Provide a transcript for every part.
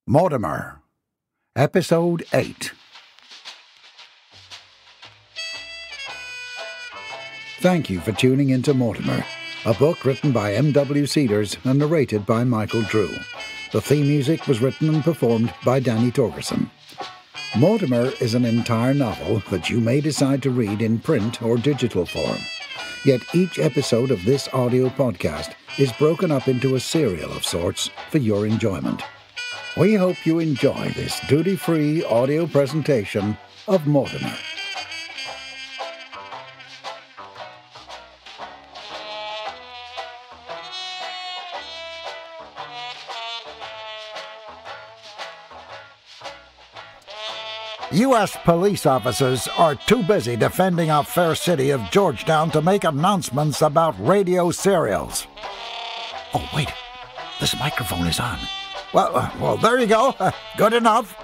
Mortimer, Episode 8. Thank you for tuning into Mortimer, a book written by M.W. Cedars and narrated by Michael Drew. The theme music was written and performed by Danny Torgerson. Mortimer is an entire novel that you may decide to read in print or digital form. Yet each episode of this audio podcast is broken up into a serial of sorts for your enjoyment. We hope you enjoy this duty-free audio presentation of Mortimer. U.S. police officers are too busy defending our fair city of Georgetown to make announcements about radio serials. Oh, wait. This microphone is on. Well, there you go. Good enough.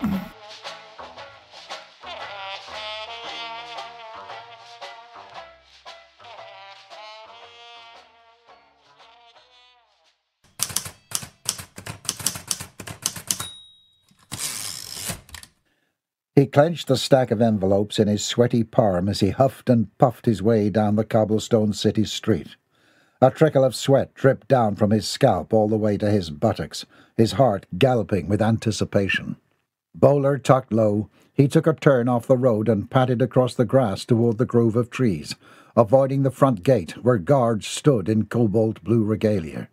He clenched the stack of envelopes in his sweaty palm as he huffed and puffed his way down the cobblestone city street. A trickle of sweat dripped down from his scalp all the way to his buttocks, his heart galloping with anticipation. Bowler tucked low, he took a turn off the road and padded across the grass toward the grove of trees, avoiding the front gate where guards stood in cobalt-blue regalia.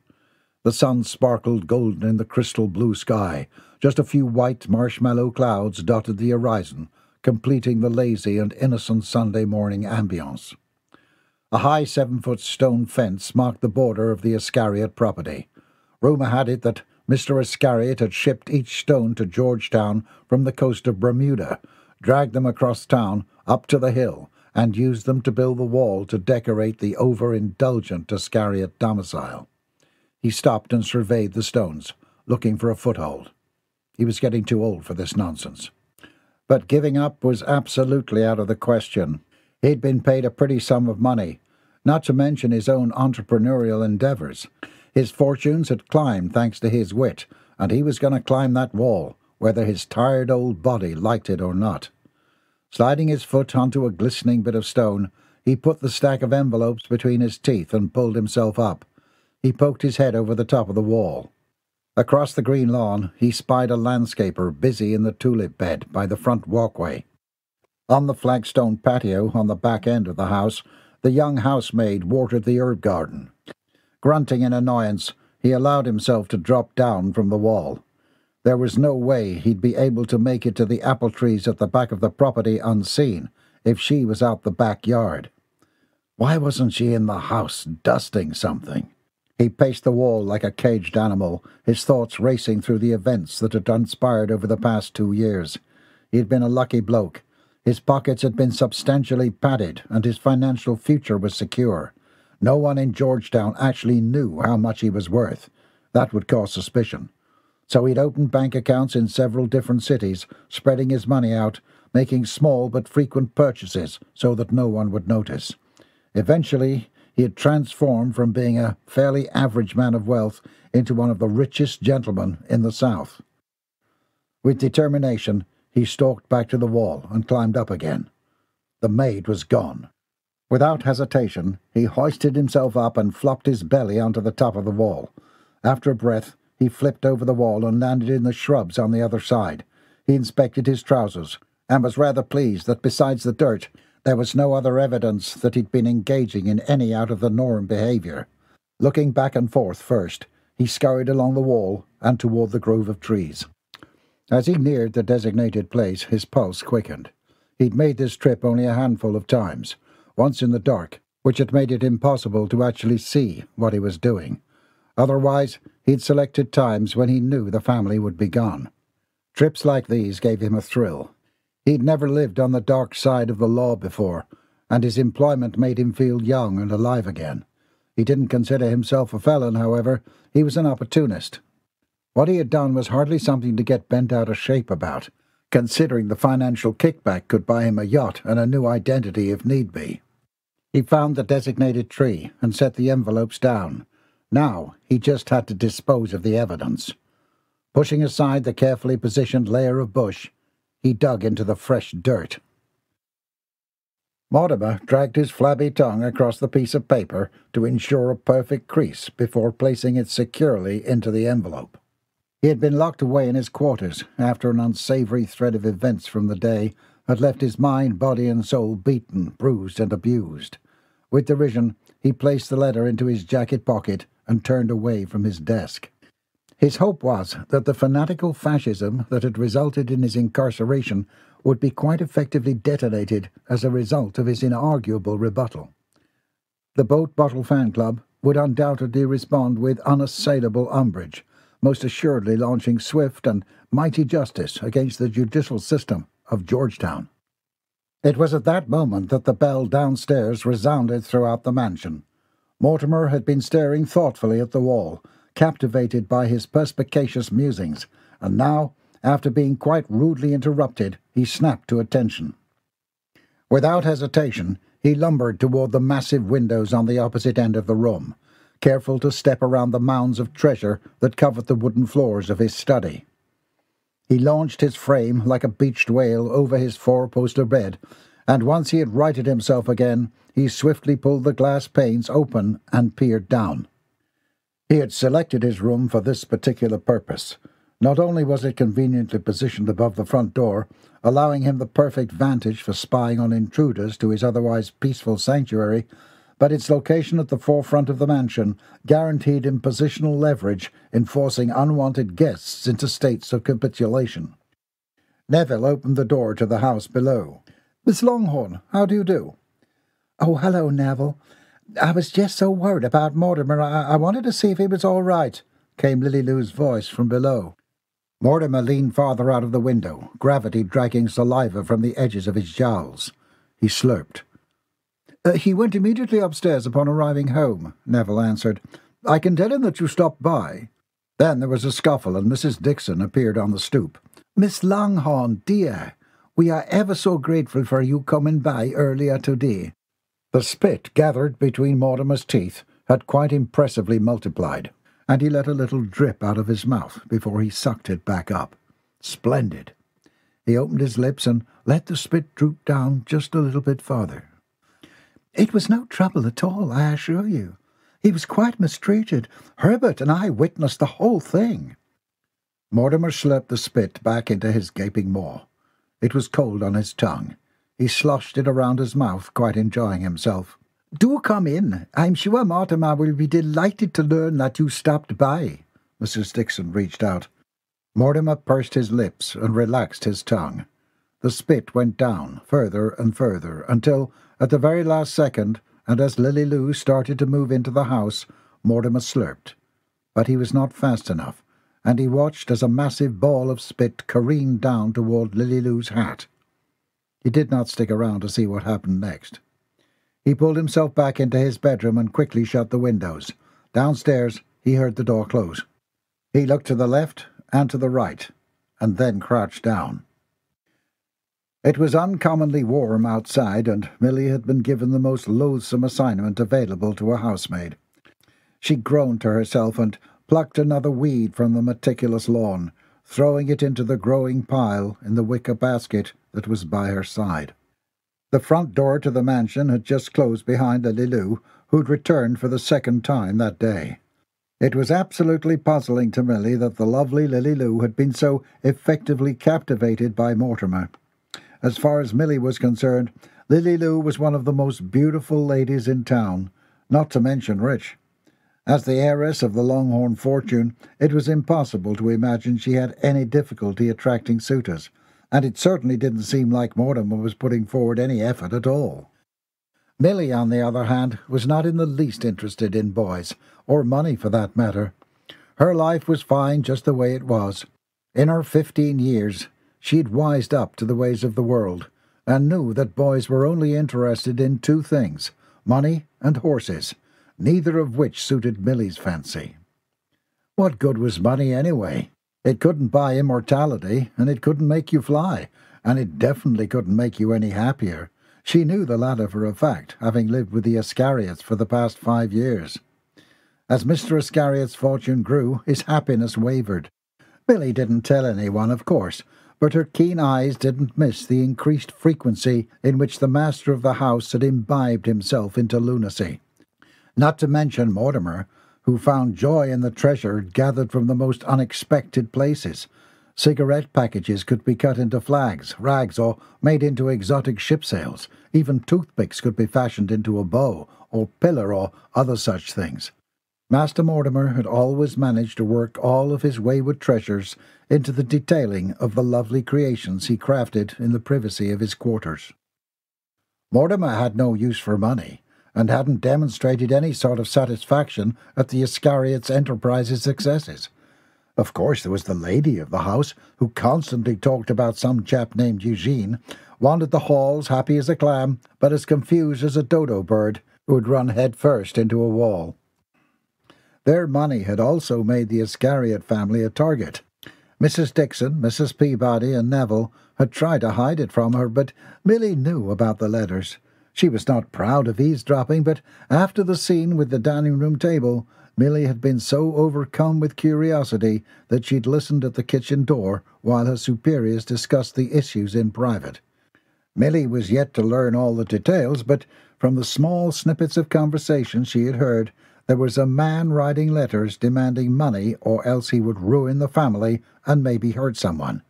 The sun sparkled golden in the crystal blue sky. Just a few white marshmallow clouds dotted the horizon, completing the lazy and innocent Sunday morning ambience. A high 7-foot stone fence marked the border of the Ascariot property. Rumour had it that Mr. Ascariot had shipped each stone to Georgetown from the coast of Bermuda, dragged them across town up to the hill, and used them to build the wall to decorate the over-indulgent Ascariot domicile. He stopped and surveyed the stones, looking for a foothold. He was getting too old for this nonsense. But giving up was absolutely out of the question. He'd been paid a pretty sum of money, not to mention his own entrepreneurial endeavours. His fortunes had climbed thanks to his wit, and he was going to climb that wall, whether his tired old body liked it or not. Sliding his foot onto a glistening bit of stone, he put the stack of envelopes between his teeth and pulled himself up. He poked his head over the top of the wall. Across the green lawn, he spied a landscaper busy in the tulip bed by the front walkway. On the flagstone patio on the back end of the house, the young housemaid watered the herb garden. Grunting in annoyance, he allowed himself to drop down from the wall. There was no way he'd be able to make it to the apple trees at the back of the property unseen if she was out the backyard. Why wasn't she in the house dusting something? He paced the wall like a caged animal, his thoughts racing through the events that had transpired over the past 2 years. He had been a lucky bloke. His pockets had been substantially padded, and his financial future was secure. No one in Georgetown actually knew how much he was worth. That would cause suspicion. So he'd opened bank accounts in several different cities, spreading his money out, making small but frequent purchases so that no one would notice. Eventually, he had transformed from being a fairly average man of wealth into one of the richest gentlemen in the South. With determination, he stalked back to the wall and climbed up again. The maid was gone. Without hesitation, he hoisted himself up and flopped his belly onto the top of the wall. After a breath, he flipped over the wall and landed in the shrubs on the other side. He inspected his trousers, and was rather pleased that besides the dirt, there was no other evidence that he'd been engaging in any out-of-the-norm behaviour. Looking back and forth first, he scurried along the wall and toward the grove of trees. As he neared the designated place, his pulse quickened. He'd made this trip only a handful of times, once in the dark, which had made it impossible to actually see what he was doing. Otherwise, he'd selected times when he knew the family would be gone. Trips like these gave him a thrill. He'd never lived on the dark side of the law before, and his employment made him feel young and alive again. He didn't consider himself a felon, however. He was an opportunist. What he had done was hardly something to get bent out of shape about, considering the financial kickback could buy him a yacht and a new identity if need be. He found the designated tree and set the envelopes down. Now he just had to dispose of the evidence. Pushing aside the carefully positioned layer of bush, he dug into the fresh dirt. Mortimer dragged his flabby tongue across the piece of paper to ensure a perfect crease before placing it securely into the envelope. He had been locked away in his quarters after an unsavoury thread of events from the day had left his mind, body and soul beaten, bruised and abused. With derision, he placed the letter into his jacket pocket and turned away from his desk. His hope was that the fanatical fascism that had resulted in his incarceration would be quite effectively detonated as a result of his inarguable rebuttal. The Boat Bottle Fan Club would undoubtedly respond with unassailable umbrage, most assuredly launching swift and mighty justice against the judicial system of Georgetown. It was at that moment that the bell downstairs resounded throughout the mansion. Mortimer had been staring thoughtfully at the wall, captivated by his perspicacious musings, and now, after being quite rudely interrupted, he snapped to attention. Without hesitation, he lumbered toward the massive windows on the opposite end of the room, careful to step around the mounds of treasure that covered the wooden floors of his study. He launched his frame like a beached whale over his four-poster bed, and once he had righted himself again, he swiftly pulled the glass panes open and peered down. He had selected his room for this particular purpose. Not only was it conveniently positioned above the front door, allowing him the perfect vantage for spying on intruders to his otherwise peaceful sanctuary, but its location at the forefront of the mansion guaranteed him positional leverage in forcing unwanted guests into states of capitulation. Neville opened the door to the house below. "Miss Longhorn, how do you do?" "Oh, hello, Neville. I was just so worried about Mortimer. I wanted to see if he was all right," came Lily Lou's voice from below. Mortimer leaned farther out of the window, gravity dragging saliva from the edges of his jowls. He slurped. "He went immediately upstairs upon arriving home," Neville answered. "I can tell him that you stopped by." Then there was a scuffle, and Mrs. Dixon appeared on the stoop. "Miss Longhorn, dear, we are ever so grateful for you coming by earlier today." The spit gathered between Mortimer's teeth had quite impressively multiplied, and he let a little drip out of his mouth before he sucked it back up. Splendid. He opened his lips and let the spit droop down just a little bit farther. "It was no trouble at all, I assure you. He was quite mistreated. Herbert and I witnessed the whole thing." Mortimer slurped the spit back into his gaping maw. It was cold on his tongue. He sloshed it around his mouth, quite enjoying himself. "Do come in. I'm sure Mortimer will be delighted to learn that you stopped by." Mrs. Dixon reached out. Mortimer pursed his lips and relaxed his tongue. The spit went down, further and further, until, at the very last second, and as Lily Lou started to move into the house, Mortimer slurped. But he was not fast enough, and he watched as a massive ball of spit careened down toward Lily Lou's hat. He did not stick around to see what happened next. He pulled himself back into his bedroom and quickly shut the windows. Downstairs, he heard the door close. He looked to the left and to the right, and then crouched down. It was uncommonly warm outside, and Milly had been given the most loathsome assignment available to a housemaid. She groaned to herself and plucked another weed from the meticulous lawn, throwing it into the growing pile in the wicker basket that was by her side. The front door to the mansion had just closed behind Lily Lou, who'd returned for the second time that day. It was absolutely puzzling to Milly that the lovely Lily Lou had been so effectively captivated by Mortimer. As far as Milly was concerned, Lily Lou was one of the most beautiful ladies in town, not to mention rich. As the heiress of the Longhorn fortune, it was impossible to imagine she had any difficulty attracting suitors, and it certainly didn't seem like Mortimer was putting forward any effort at all. Milly, on the other hand, was not in the least interested in boys, or money for that matter. Her life was fine just the way it was. In her 15 years, she'd wised up to the ways of the world, and knew that boys were only interested in two things, money and horses, neither of which suited Milly's fancy. What good was money anyway? It couldn't buy immortality, and it couldn't make you fly, and it definitely couldn't make you any happier. She knew the latter for a fact, having lived with the Ascariots for the past 5 years. As Mr. Ascariot's fortune grew, his happiness wavered. Milly didn't tell anyone, of course, but her keen eyes didn't miss the increased frequency in which the master of the house had imbibed himself into lunacy. Not to mention Mortimer, who found joy in the treasure gathered from the most unexpected places. Cigarette packages could be cut into flags, rags, or made into exotic ship sails. Even toothpicks could be fashioned into a bow, or pillar, or other such things. Master Mortimer had always managed to work all of his wayward treasures into the detailing of the lovely creations he crafted in the privacy of his quarters. Mortimer had no use for money, and hadn't demonstrated any sort of satisfaction at the Ascariots' enterprise's successes. Of course, there was the lady of the house, who constantly talked about some chap named Eugene, wanted the halls happy as a clam, but as confused as a dodo bird, who would run head first into a wall. Their money had also made the Ascariot family a target. Mrs. Dixon, Mrs. Peabody, and Neville had tried to hide it from her, but Milly knew about the letters. She was not proud of eavesdropping, but after the scene with the dining-room table, Milly had been so overcome with curiosity that she'd listened at the kitchen door while her superiors discussed the issues in private. Milly was yet to learn all the details, but from the small snippets of conversation she had heard, there was a man writing letters demanding money, or else he would ruin the family and maybe hurt someone.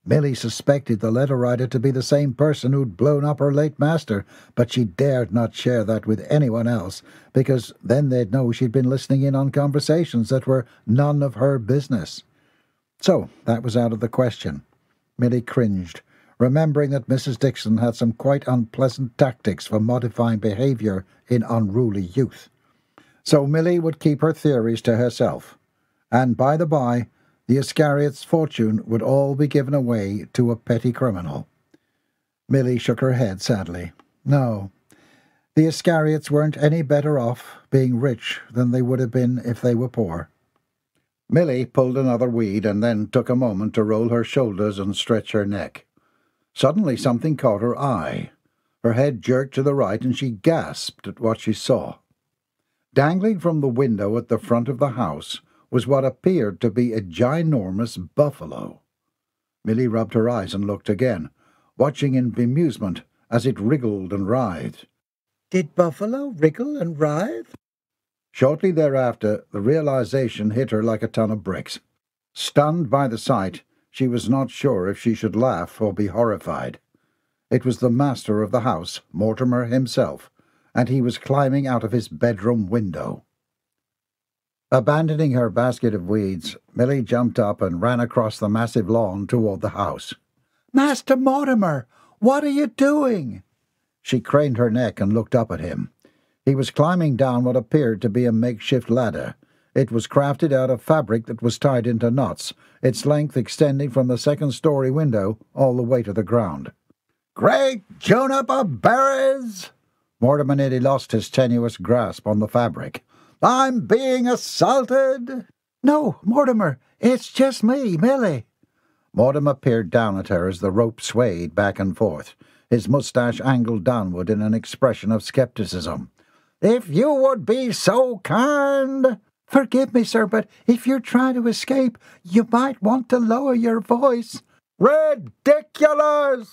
Milly suspected the letter-writer to be the same person who'd blown up her late master, but she dared not share that with anyone else, because then they'd know she'd been listening in on conversations that were none of her business. So that was out of the question. Milly cringed, remembering that Mrs. Dixon had some quite unpleasant tactics for modifying behaviour in unruly youth. So Milly would keep her theories to herself, and by the by, the Ascariots' fortune would all be given away to a petty criminal. Milly shook her head sadly. No, the Ascariots weren't any better off being rich than they would have been if they were poor. Milly pulled another weed and then took a moment to roll her shoulders and stretch her neck. Suddenly something caught her eye. Her head jerked to the right and she gasped at what she saw. Dangling from the window at the front of the house was what appeared to be a ginormous buffalo. Milly rubbed her eyes and looked again, watching in bemusement as it wriggled and writhed. Did buffalo wriggle and writhe? Shortly thereafter, the realization hit her like a ton of bricks. Stunned by the sight, she was not sure if she should laugh or be horrified. It was the master of the house, Mortimer himself, and he was climbing out of his bedroom window. Abandoning her basket of weeds, Milly jumped up and ran across the massive lawn toward the house. "Master Mortimer, what are you doing?" She craned her neck and looked up at him. He was climbing down what appeared to be a makeshift ladder. It was crafted out of fabric that was tied into knots, its length extending from the second-story window all the way to the ground. "Great juniper berries!" Mortimer nearly lost his tenuous grasp on the fabric. "I'm being assaulted!" "No, Mortimer, it's just me, Milly." Mortimer peered down at her as the rope swayed back and forth, his moustache angled downward in an expression of skepticism. "If you would be so kind—" "Forgive me, sir, but if you're trying to escape, you might want to lower your voice." "Ridiculous!"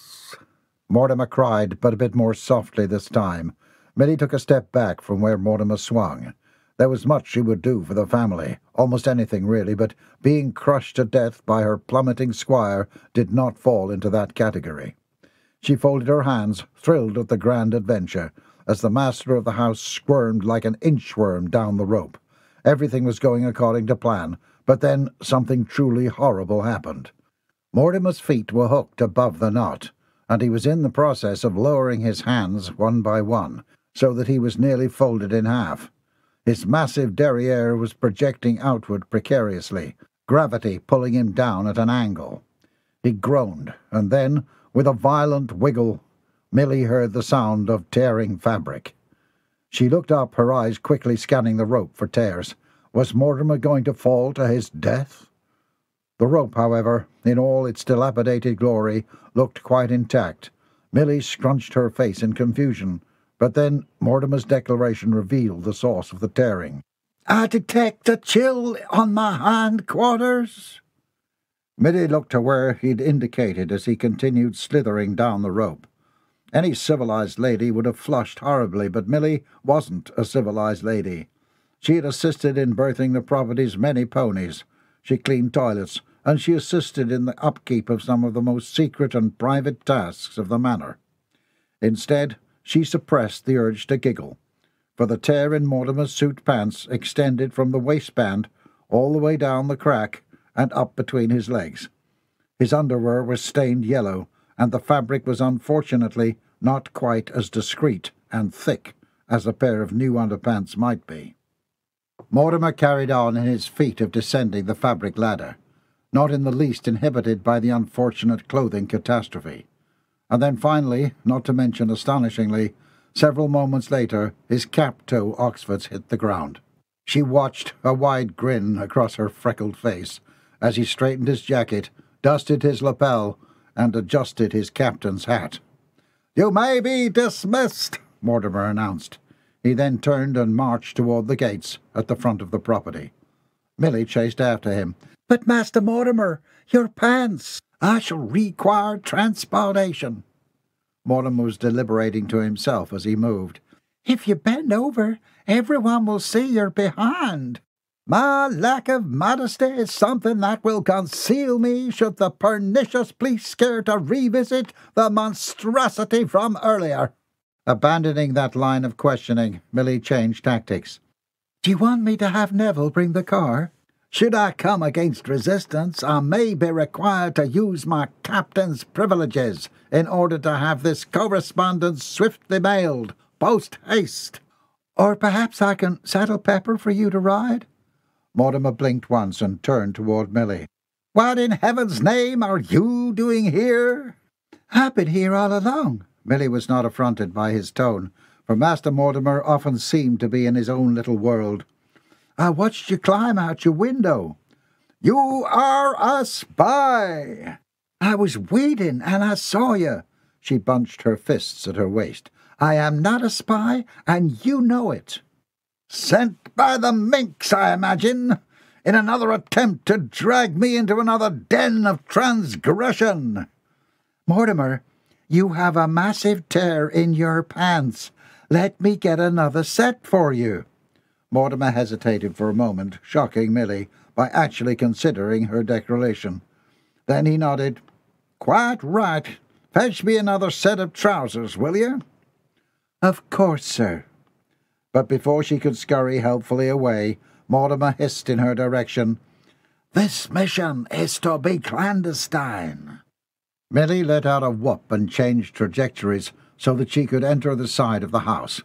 Mortimer cried, but a bit more softly this time. Milly took a step back from where Mortimer swung. There was much she would do for the family, almost anything really, but being crushed to death by her plummeting squire did not fall into that category. She folded her hands, thrilled at the grand adventure, as the master of the house squirmed like an inchworm down the rope. Everything was going according to plan, but then something truly horrible happened. Mortimer's feet were hooked above the knot, and he was in the process of lowering his hands one by one, so that he was nearly folded in half. His massive derriere was projecting outward precariously, gravity pulling him down at an angle. He groaned, and then, with a violent wiggle, Milly heard the sound of tearing fabric. She looked up, her eyes quickly scanning the rope for tears. Was Mortimer going to fall to his death? The rope, however, in all its dilapidated glory, looked quite intact. Milly scrunched her face in confusion, but then Mortimer's declaration revealed the source of the tearing. "I detect a chill on my hindquarters." Milly looked to where he'd indicated as he continued slithering down the rope. Any civilized lady would have flushed horribly, but Milly wasn't a civilized lady. She had assisted in birthing the property's many ponies. She cleaned toilets, and she assisted in the upkeep of some of the most secret and private tasks of the manor. Instead, she suppressed the urge to giggle, for the tear in Mortimer's suit pants extended from the waistband all the way down the crack and up between his legs. His underwear was stained yellow, and the fabric was unfortunately not quite as discreet and thick as a pair of new underpants might be. Mortimer carried on in his feat of descending the fabric ladder, not in the least inhibited by the unfortunate clothing catastrophe. And then finally, not to mention astonishingly, several moments later, his cap-toe Oxfords hit the ground. She watched, a wide grin across her freckled face, as he straightened his jacket, dusted his lapel, and adjusted his captain's hat. "You may be dismissed," Mortimer announced. He then turned and marched toward the gates at the front of the property. Milly chased after him. "But, Master Mortimer, your pants! I shall require transportation." Mortimer was deliberating to himself as he moved. "If you bend over, everyone will see you're behind. My lack of modesty is something that will conceal me should the pernicious police care to revisit the monstrosity from earlier." Abandoning that line of questioning, Milly changed tactics. "Do you want me to have Neville bring the car? Should I come against resistance, I may be required to use my captain's privileges in order to have this correspondence swiftly mailed, post-haste. Or perhaps I can saddle Pepper for you to ride?" Mortimer blinked once and turned toward Milly. "What in heaven's name are you doing here?" "I've been here all along." Milly was not affronted by his tone, for Master Mortimer often seemed to be in his own little world. "I watched you climb out your window." "You are a spy!" "I was waiting, and I saw you." She bunched her fists at her waist. "I am not a spy, and you know it." "Sent by the minx, I imagine, in another attempt to drag me into another den of transgression." "Mortimer, you have a massive tear in your pants. Let me get another set for you." Mortimer hesitated for a moment, shocking Milly by actually considering her declaration. Then he nodded. "Quite right. Fetch me another set of trousers, will you?" "Of course, sir." But before she could scurry helpfully away, Mortimer hissed in her direction, "This mission is to be clandestine." Milly let out a whoop and changed trajectories so that she could enter the side of the house.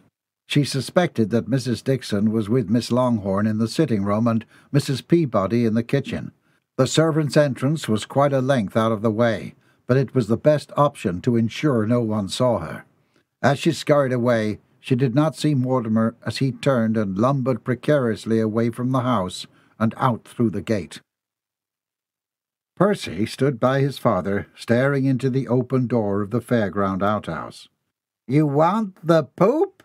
She suspected that Mrs. Dixon was with Miss Longhorn in the sitting-room and Mrs. Peabody in the kitchen. The servant's entrance was quite a length out of the way, but it was the best option to ensure no one saw her. As she scurried away, she did not see Mortimer as he turned and lumbered precariously away from the house and out through the gate. Percy stood by his father, staring into the open door of the fairground outhouse. "You want the poop?"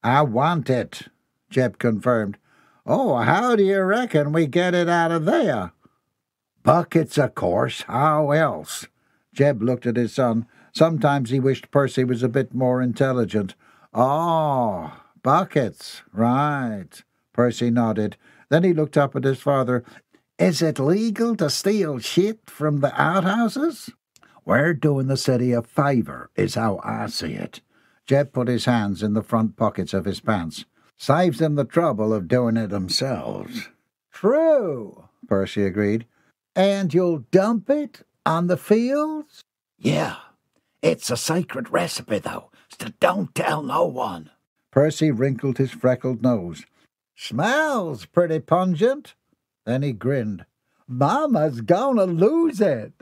"I want it," Jeb confirmed. "Oh, how do you reckon we get it out of there?" "Buckets, of course. How else?" Jeb looked at his son. Sometimes he wished Percy was a bit more intelligent. "Oh, buckets, right." Percy nodded. Then he looked up at his father. "Is it legal to steal shit from the outhouses?" "We're doing the city a favour, is how I see it." Jeb put his hands in the front pockets of his pants. "Saves them the trouble of doing it themselves." "True," Percy agreed. "And you'll dump it on the fields?" "Yeah. It's a secret recipe, though, so don't tell no one." Percy wrinkled his freckled nose. "Smells pretty pungent." Then he grinned. "Mama's gonna lose it."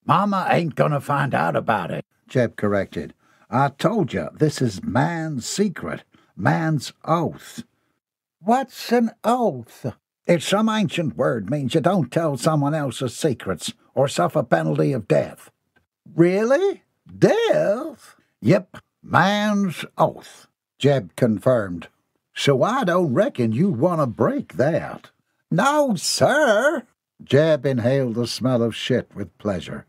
"Mama ain't gonna find out about it," Jeb corrected. "I told you, this is man's secret, man's oath." "What's an oath?" "It's some ancient word, means you don't tell someone else's secrets, or suffer penalty of death." "Really? Death?" "Yep, man's oath," Jeb confirmed. "So I don't reckon you want to break that." "No, sir." Jeb inhaled the smell of shit with pleasure.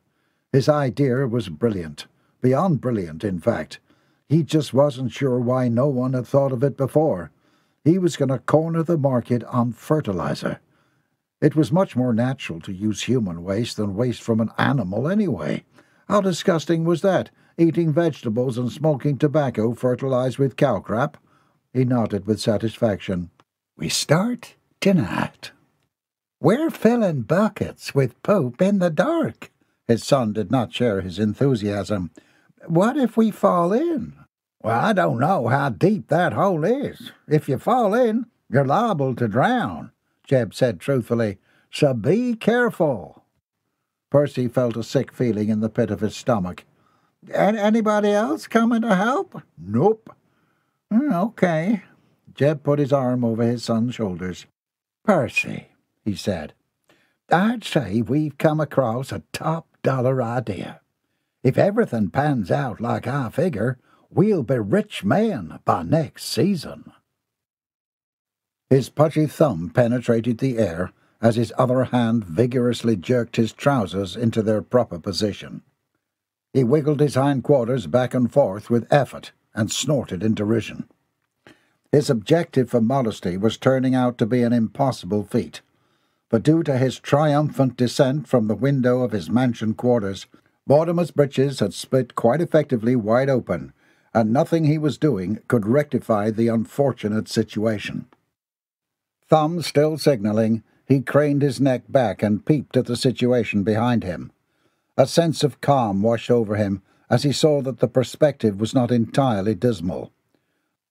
His idea was brilliant. Beyond brilliant, in fact. He just wasn't sure why no one had thought of it before. He was going to corner the market on fertilizer. It was much more natural to use human waste than waste from an animal anyway. How disgusting was that, eating vegetables and smoking tobacco fertilized with cow crap? He nodded with satisfaction. We start tonight. We're filling buckets with poop in the dark. His son did not share his enthusiasm. What if we fall in? Well, I don't know how deep that hole is. If you fall in, you're liable to drown, Jeb said truthfully. So be careful. Percy felt a sick feeling in the pit of his stomach. Anybody else coming to help? Nope. Okay. Jeb put his arm over his son's shoulders. Percy, he said, I'd say we've come across a top-dollar idea. If everything pans out like I figure, we'll be rich men by next season. His pudgy thumb penetrated the air as his other hand vigorously jerked his trousers into their proper position. He wiggled his hindquarters back and forth with effort and snorted in derision. His objective for modesty was turning out to be an impossible feat, but due to his triumphant descent from the window of his mansion quarters, Mortimer's breeches had split quite effectively wide open, and nothing he was doing could rectify the unfortunate situation. Thumb still signaling, he craned his neck back and peeped at the situation behind him. A sense of calm washed over him as he saw that the perspective was not entirely dismal.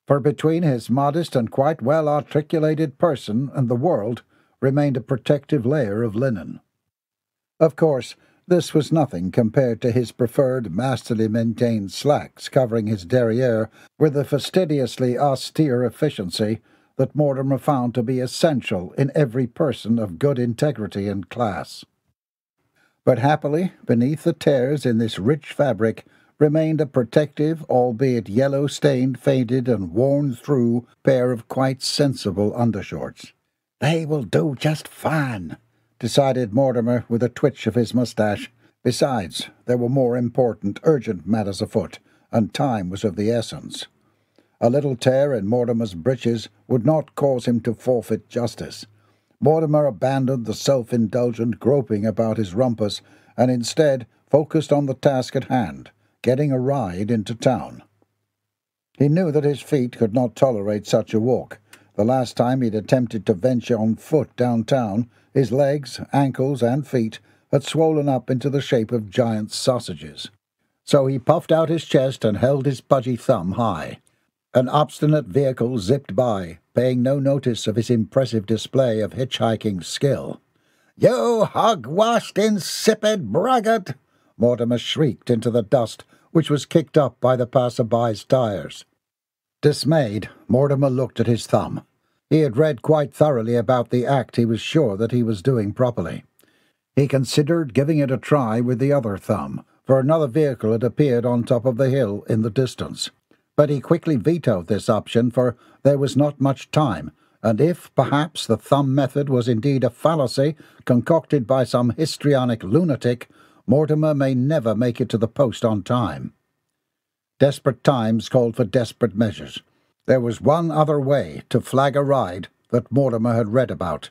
For between his modest and quite well-articulated person and the world remained a protective layer of linen. Of course, this was nothing compared to his preferred masterly maintained slacks covering his derriere with a fastidiously austere efficiency that Mortimer found to be essential in every person of good integrity and class. But happily, beneath the tears in this rich fabric remained a protective, albeit yellow-stained, faded, and worn-through pair of quite sensible undershorts. They will do just fine, decided Mortimer with a twitch of his moustache. Besides, there were more important, urgent matters afoot, and time was of the essence. A little tear in Mortimer's breeches would not cause him to forfeit justice. Mortimer abandoned the self-indulgent groping about his rumpus, and instead focused on the task at hand, getting a ride into town. He knew that his feet could not tolerate such a walk. The last time he'd attempted to venture on foot downtown, his legs, ankles, and feet had swollen up into the shape of giant sausages. So he puffed out his chest and held his pudgy thumb high. An obstinate vehicle zipped by, paying no notice of his impressive display of hitchhiking skill. "You hog-washed, insipid braggart!" Mortimer shrieked into the dust, which was kicked up by the passer-by's tires. Dismayed, Mortimer looked at his thumb. He had read quite thoroughly about the act he was sure that he was doing properly. He considered giving it a try with the other thumb, for another vehicle had appeared on top of the hill in the distance. But he quickly vetoed this option, for there was not much time, and if, perhaps, the thumb method was indeed a fallacy concocted by some histrionic lunatic, Mortimer may never make it to the post on time. Desperate times called for desperate measures. There was one other way to flag a ride that Mortimer had read about.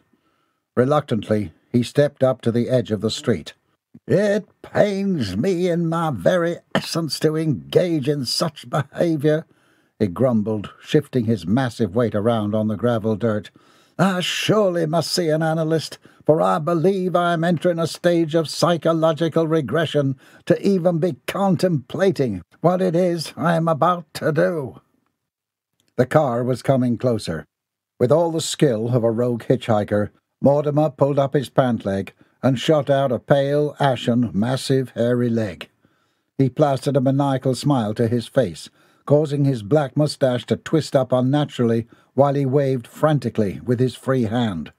Reluctantly, he stepped up to the edge of the street. "It pains me in my very essence to engage in such behaviour," he grumbled, shifting his massive weight around on the gravel dirt. "I surely must see an analyst, for I believe I am entering a stage of psychological regression to even be contemplating what it is I am about to do." The car was coming closer. With all the skill of a rogue hitchhiker, Mortimer pulled up his pant leg and shot out a pale, ashen, massive, hairy leg. He plastered a maniacal smile to his face, causing his black moustache to twist up unnaturally while he waved frantically with his free hand.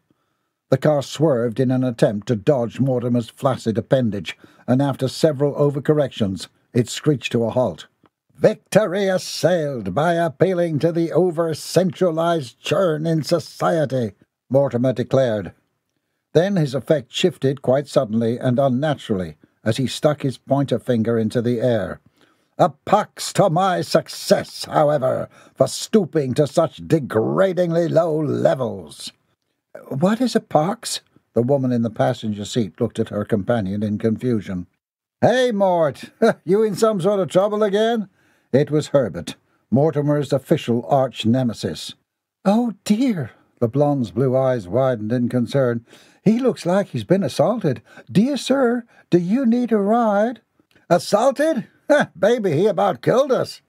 The car swerved in an attempt to dodge Mortimer's flaccid appendage, and after several overcorrections, it screeched to a halt. "Victory assailed by appealing to the over-centralized churn in society," Mortimer declared. Then his effect shifted quite suddenly and unnaturally as he stuck his pointer finger into the air. "A pox to my success, however, for stooping to such degradingly low levels." "What is a pox?" The woman in the passenger seat looked at her companion in confusion. "Hey, Mort, you in some sort of trouble again?" It was Herbert, Mortimer's official arch-nemesis. "Oh, dear!" The blonde's blue eyes widened in concern. "He looks like he's been assaulted. Dear sir, do you need a ride?" "Assaulted? Baby, he about killed us."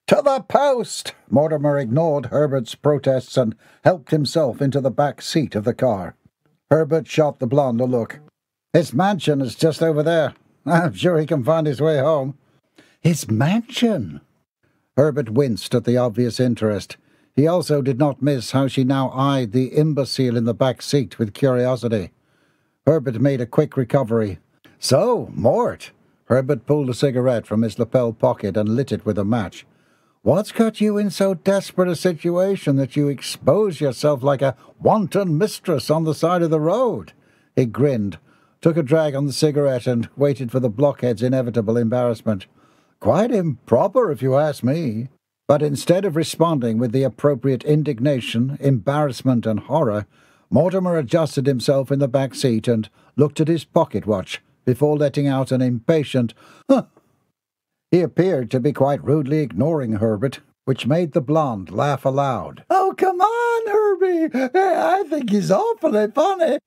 "To the post!" Mortimer ignored Herbert's protests and helped himself into the back seat of the car. Herbert shot the blonde a look. "His mansion is just over there. I'm sure he can find his way home." "His mansion?" Herbert winced at the obvious interest. He also did not miss how she now eyed the imbecile in the back seat with curiosity. Herbert made a quick recovery. "So, Mort," Herbert pulled a cigarette from his lapel pocket and lit it with a match. "What's got you in so desperate a situation that you expose yourself like a wanton mistress on the side of the road?" He grinned, took a drag on the cigarette, and waited for the blockhead's inevitable embarrassment. "Quite improper, if you ask me." But instead of responding with the appropriate indignation, embarrassment, and horror, Mortimer adjusted himself in the back seat and looked at his pocket watch before letting out an impatient "Huh." He appeared to be quite rudely ignoring Herbert, which made the blonde laugh aloud. "Oh, come on, Herbie! I think he's awfully funny."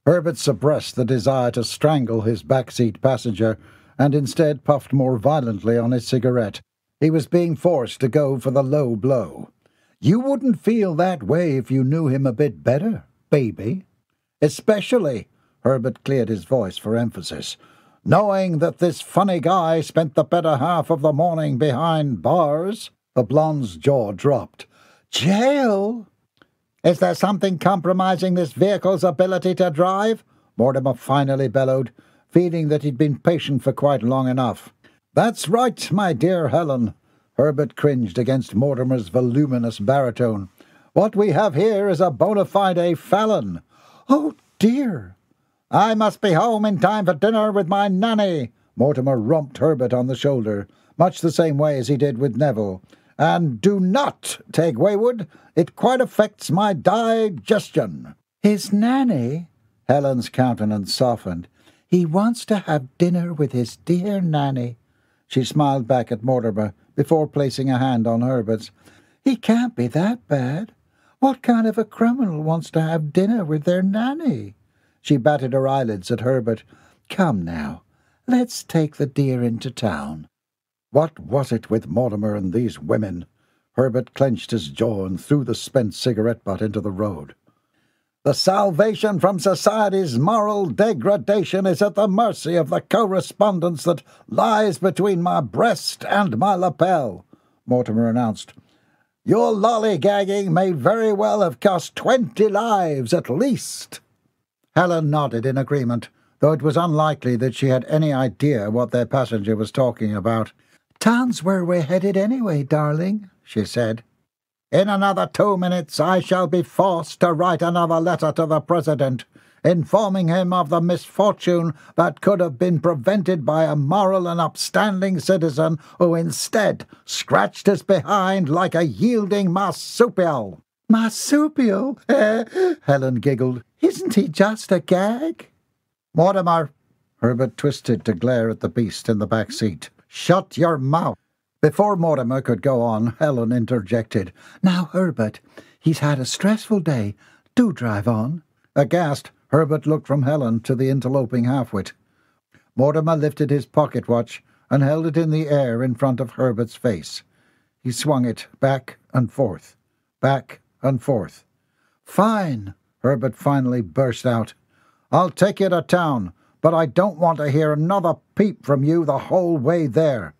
Herbert suppressed the desire to strangle his backseat passenger and instead puffed more violently on his cigarette. He was being forced to go for the low blow. "You wouldn't feel that way if you knew him a bit better, baby. Especially," Herbert cleared his voice for emphasis, "knowing that this funny guy spent the better half of the morning behind bars." The blonde's jaw dropped. "Jail?" "Is there something compromising this vehicle's ability to drive?" Mortimer finally bellowed, feeling that he'd been patient for quite long enough. "That's right, my dear Helen." Herbert cringed against Mortimer's voluminous baritone. "What we have here is a bona fide felon." "Oh, dear." "I must be home in time for dinner with my nanny." Mortimer rumped Herbert on the shoulder, much the same way as he did with Neville. "And do not take wayward. It quite affects my digestion." "His nanny?" Helen's countenance softened. "He wants to have dinner with his dear nanny." She smiled back at Mortimer before placing a hand on Herbert's. "He can't be that bad. What kind of a criminal wants to have dinner with their nanny?" She batted her eyelids at Herbert. "Come now, let's take the dear into town." What was it with Mortimer and these women? Herbert clenched his jaw and threw the spent cigarette butt into the road. "The salvation from society's moral degradation is at the mercy of the correspondence that lies between my breast and my lapel," Mortimer announced. "Your lollygagging may very well have cost 20 lives at least." Helen nodded in agreement, though it was unlikely that she had any idea what their passenger was talking about. "Town's where we're headed anyway, darling," she said. "In another 2 minutes I shall be forced to write another letter to the President, informing him of the misfortune that could have been prevented by a moral and upstanding citizen who instead scratched his behind like a yielding marsupial." "Marsupial?" Helen giggled. "Isn't he just a gag?" "Mortimer!" Herbert twisted to glare at the beast in the back seat. "Shut your mouth!" Before Mortimer could go on, Helen interjected. "Now, Herbert, he's had a stressful day. Do drive on." Aghast, Herbert looked from Helen to the interloping halfwit. Mortimer lifted his pocket watch and held it in the air in front of Herbert's face. He swung it back and forth, back and forth. "Fine," Herbert finally burst out. "I'll take you to town, but I don't want to hear another peep from you the whole way there."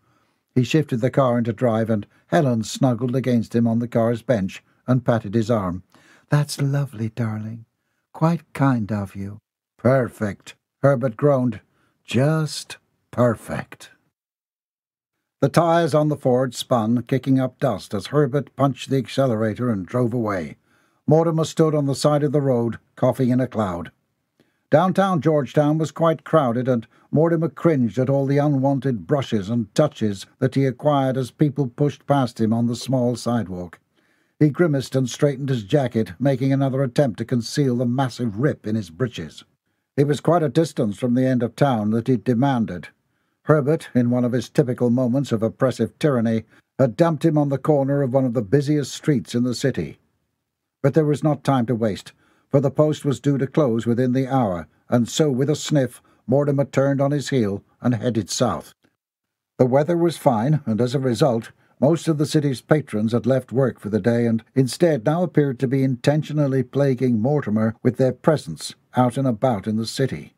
He shifted the car into drive, and Helen snuggled against him on the car's bench and patted his arm. "That's lovely, darling. Quite kind of you." "Perfect," Herbert groaned. "Just perfect." The tires on the Ford spun, kicking up dust as Herbert punched the accelerator and drove away. Mortimer stood on the side of the road, coughing in a cloud. Downtown Georgetown was quite crowded, and Mortimer cringed at all the unwanted brushes and touches that he acquired as people pushed past him on the small sidewalk. He grimaced and straightened his jacket, making another attempt to conceal the massive rip in his breeches. It was quite a distance from the end of town that he demanded. Herbert, in one of his typical moments of oppressive tyranny, had dumped him on the corner of one of the busiest streets in the city. But there was not time to waste, for the post was due to close within the hour, and so with a sniff Mortimer turned on his heel and headed south. The weather was fine, and as a result most of the city's patrons had left work for the day and instead now appeared to be intentionally plaguing Mortimer with their presence out and about in the city.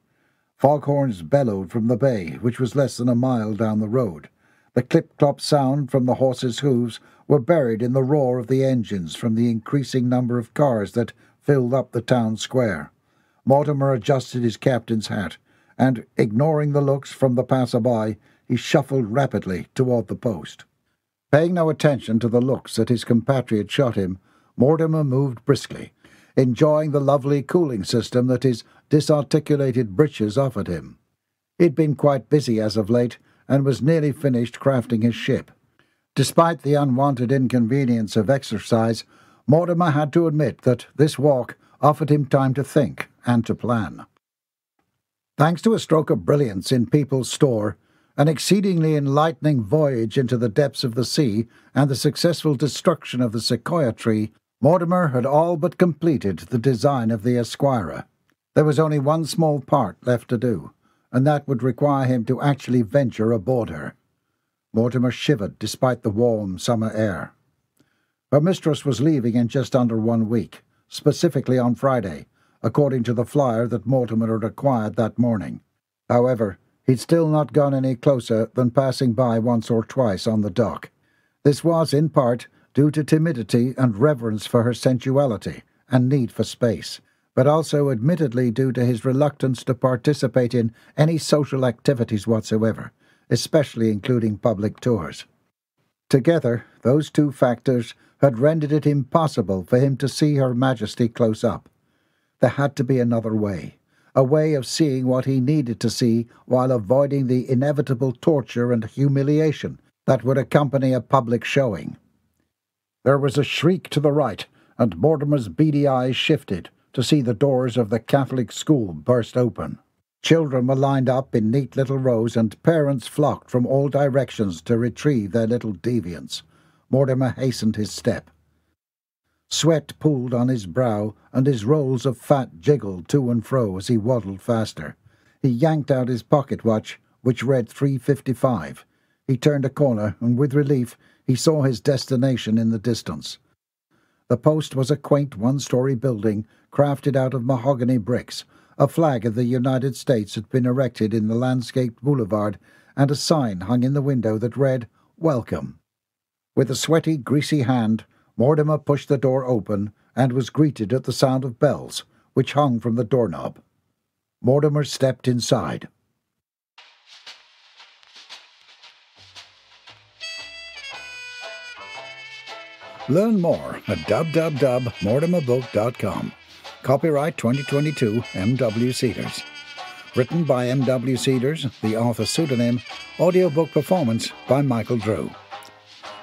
Foghorns bellowed from the bay, which was less than a mile down the road. The clip-clop sound from the horses' hooves were buried in the roar of the engines from the increasing number of cars that filled up the town square. Mortimer adjusted his captain's hat, and, ignoring the looks from the passer-by, he shuffled rapidly toward the post. Paying no attention to the looks that his compatriot shot him, Mortimer moved briskly, enjoying the lovely cooling system that his disarticulated breeches offered him. He'd been quite busy as of late, and was nearly finished crafting his ship. Despite the unwanted inconvenience of exercise, Mortimer had to admit that this walk offered him time to think and to plan. Thanks to a stroke of brilliance in People's Store, an exceedingly enlightening voyage into the depths of the sea, and the successful destruction of the sequoia tree, Mortimer had all but completed the design of the Esquire. There was only one small part left to do, and that would require him to actually venture aboard her. Mortimer shivered despite the warm summer air. Her mistress was leaving in just under 1 week, specifically on Friday, according to the flyer that Mortimer had acquired that morning. However, he'd still not gone any closer than passing by once or twice on the dock. This was, in part, due to timidity and reverence for her sensuality and need for space, but also admittedly due to his reluctance to participate in any social activities whatsoever, especially including public tours. Together, those two factors had rendered it impossible for him to see Her Majesty close up. There had to be another way. A way of seeing what he needed to see while avoiding the inevitable torture and humiliation that would accompany a public showing. There was a shriek to the right, and Mortimer's beady eyes shifted to see the doors of the Catholic school burst open. Children were lined up in neat little rows, and parents flocked from all directions to retrieve their little deviants. Mortimer hastened his step. Sweat pooled on his brow, and his rolls of fat jiggled to and fro as he waddled faster. He yanked out his pocket watch, which read 3:55. He turned a corner, and with relief he saw his destination in the distance. The post was a quaint one-story building crafted out of mahogany bricks. A flag of the United States had been erected in the landscaped boulevard, and a sign hung in the window that read, "Welcome." With a sweaty, greasy hand, Mortimer pushed the door open and was greeted at the sound of bells, which hung from the doorknob. Mortimer stepped inside. Learn more at www.mortimerbook.com. Copyright 2022 M.W. Cedars. Written by M.W. Cedars, the author pseudonym, audiobook performance by Michael Drew.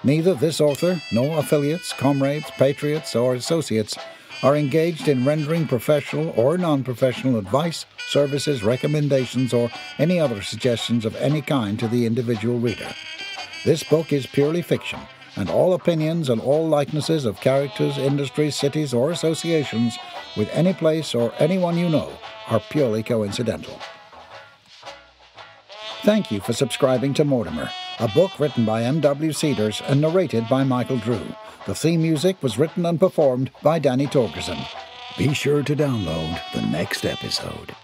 Neither this author, nor affiliates, comrades, patriots, or associates are engaged in rendering professional or non-professional advice, services, recommendations, or any other suggestions of any kind to the individual reader. This book is purely fiction, and all opinions and all likenesses of characters, industries, cities, or associations with any place or anyone you know are purely coincidental. Thank you for subscribing to Mortimer, a book written by M.W. Cedars and narrated by Michael Drew. The theme music was written and performed by Danny Torgerson. Be sure to download the next episode.